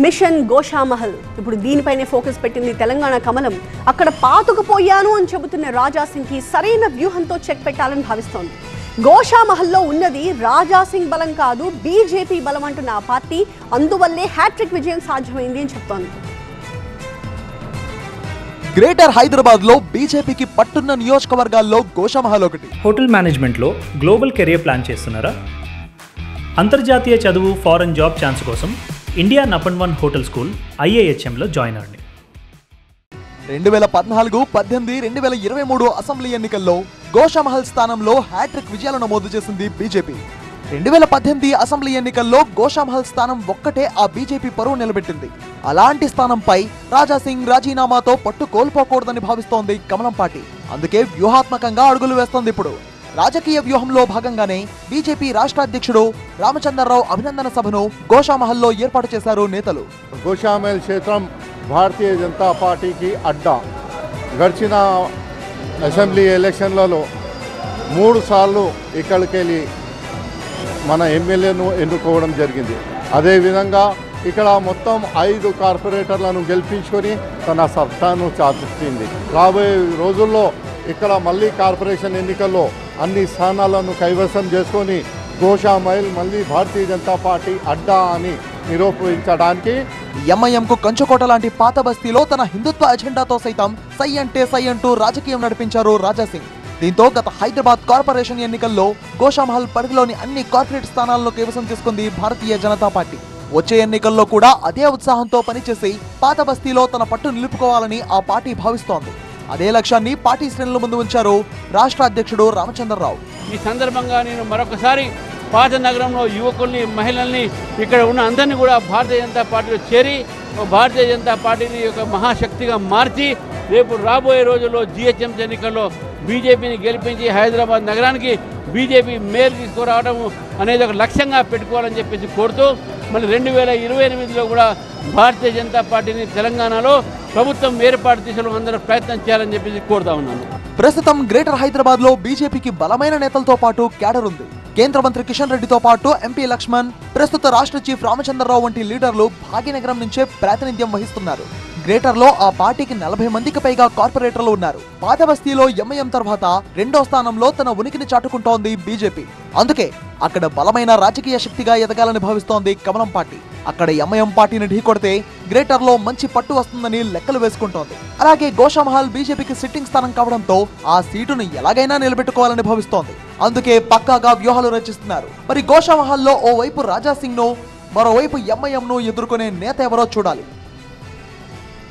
Machine Goshamahal ఇప్పుడు దీనిపైనే focus పెట్టింది తెలంగాణ కమలం. అక్కడ పాతుకుపోయాను అని చెబుతున్న రాజాసింగ్కి సరైన వ్యూహంతో చెక్ పెట్టాలని భావిస్తోంది. గోషామహల్లో ఉన్నది రాజాసింగ్ బలం కాదు, బీజేపీ బలం అంటున్న ఆ పార్టీ అందువల్లే హ్యాట్రిక్ విజయం సాధ్యమైంది అని చెప్తోంది. గ్రేటర్ హైదరాబాద్ లో బీజేపీకి పట్టున్న నియోజకవర్గాల్లో గోషామహల్ ఒకటి. హోటల్ మేనేజ్మెంట్ లో గ్లోబల్ కెరియర్ ప్లాన్ చేస్తున్నారా? అంతర్జాతీయ చదువు, ఫారెన్ జాబ్ ఛాన్స్ కోసం India number 1 hotel school IIHM లో జాయిన్ అవ్వండి. 2014, 18, 2023 అసెంబ్లీ ఎన్నికల్లో గోషామహల్ స్థానంలో హ్యాట్రిక్ విజయాలు నమోదు చేసింది బీజేపీ. 2018 అసెంబ్లీ ఎన్నికల్లో గోషామహల్ స్థానం ఒక్కటే ఆ బీజేపీ పరువు నిలబెట్టింది. అలాంటి స్థానంపై రాజాసింగ్ రాజీనామాతో పట్టు కోల్పోకూడదని భావిస్తోంది కమలం పార్టీ. అందుకే వ్యూహాత్మకంగా అడుగులు వేస్తోంది. ఇప్పుడు రాజకీయ వ్యూహంలో భాగంగానే బీజేపీ రాష్ట్ర అధ్యక్షుడు రామచంద్రరావు అభినందన సభను గోషామహల్లో ఏర్పాటు చేశారు నేతలు. గోషామహల్ క్షేత్రం భారతీయ జనతా పార్టీకి అడ్డా. గడిచిన అసెంబ్లీ ఎలక్షన్లలో 3 సార్లు ఇక్కడికి వెళ్ళి మన ఎమ్మెల్యేను ఎన్నుకోవడం జరిగింది. అదేవిధంగా ఇక్కడ మొత్తం 5 కార్పొరేటర్లను గెలిపించుకొని తన సత్తాను చాటుతుంది. రాబోయే రోజుల్లో ఇక్కడ మళ్ళీ కార్పొరేషన్ ఎన్నికల్లో అన్ని స్థానాలను కైవసం చేసుకొని గోషామహల్ మళ్ళీ భారతీయ జనతా పార్టీ అడ్డా అని నిరూపించడానికి ఎంఐఎంకు కంచుకోట లాంటి పాత బస్తీలో తన హిందుత్వ ఎజెండాతో సైతం సై అంటే సై అంటూ రాజకీయం నడిపించారు రాజాసింగ్. దీంతో గత హైదరాబాద్ కార్పొరేషన్ ఎన్నికల్లో గోషామహల్ పరిధిలోని అన్ని కార్పొరేట్ స్థానాలను కైవసం చేసుకుంది భారతీయ జనతా పార్టీ. వచ్చే ఎన్నికల్లో కూడా అదే ఉత్సాహంతో పనిచేసి పాత బస్తీలో తన పట్టు నిలుపుకోవాలని ఆ పార్టీ భావిస్తోంది. అదే లక్ష్యాన్ని పార్టీ శ్రేణుల ముందు ఉంచారు రాష్ట్ర అధ్యక్షుడు రామచంద్రరావు. ఈ సందర్భంగా నేను మరొకసారి పాత నగరంలో యువకుల్ని, మహిళల్ని, ఇక్కడ ఉన్న అందరినీ కూడా భారతీయ జనతా పార్టీలో చేరి భారతీయ జనతా పార్టీని ఒక మహాశక్తిగా మార్చి రేపు రాబోయే రోజుల్లో GHMC ఎన్నికల్లో బీజేపీని గెలిపించి హైదరాబాద్ నగరానికి బీజేపీ మేయర్ తీసుకురావడం అనేది ఒక లక్ష్యంగా పెట్టుకోవాలని చెప్పేసి కోరుతూ మళ్ళీ 2028లో కూడా భారతీయ జనతా పార్టీని తెలంగాణలో ప్రభుత్వం ఏర్పాటు దిశలో అందరూ ప్రయత్నం చేయాలని చెప్పేసి కోరుతా ఉన్నాను. ప్రస్తుతం గ్రేటర్ హైదరాబాద్ లో బీజేపీకి బలమైన నేతలతో పాటు క్యాడర్ ఉంది. కేంద్ర మంత్రి కిషన్ రెడ్డితో పాటు ఎంపీ లక్ష్మణ్, ప్రస్తుత రాష్ట్ర చీఫ్ రామచంద్రరావు వంటి లీడర్లు భాగ్యనగరం నుంచే ప్రాతినిధ్యం వహిస్తున్నారు. గ్రేటర్ లో ఆ పార్టీకి 40 మందికి పైగా కార్పొరేటర్లు ఉన్నారు. పాత బస్తీలో ఎంఐఎం తర్వాత 2వ స్థానంలో తన ఉనికిని చాటుకుంటోంది బీజేపీ. అందుకే అక్కడ బలమైన రాజకీయ శక్తిగా ఎదగాలని భావిస్తోంది కమలం పార్టీ. అక్కడ ఎంఐఎం పార్టీని ఢీకొడితే గ్రేటర్ లో మంచి పట్టు వస్తుందని లెక్కలు వేసుకుంటోంది. అలాగే గోషామహల్ బీజేపీకి సిట్టింగ్ స్థానం కావడంతో ఆ సీటును ఎలాగైనా నిలబెట్టుకోవాలని భావిస్తోంది. అందుకే పక్కాగా వ్యూహాలు రచిస్తున్నారు. మరి గోషామహల్లో ఓవైపు రాజాసింగ్ ను, మరోవైపు ఎంఐఎం ను ఎదుర్కొనే నేత ఎవరో చూడాలి.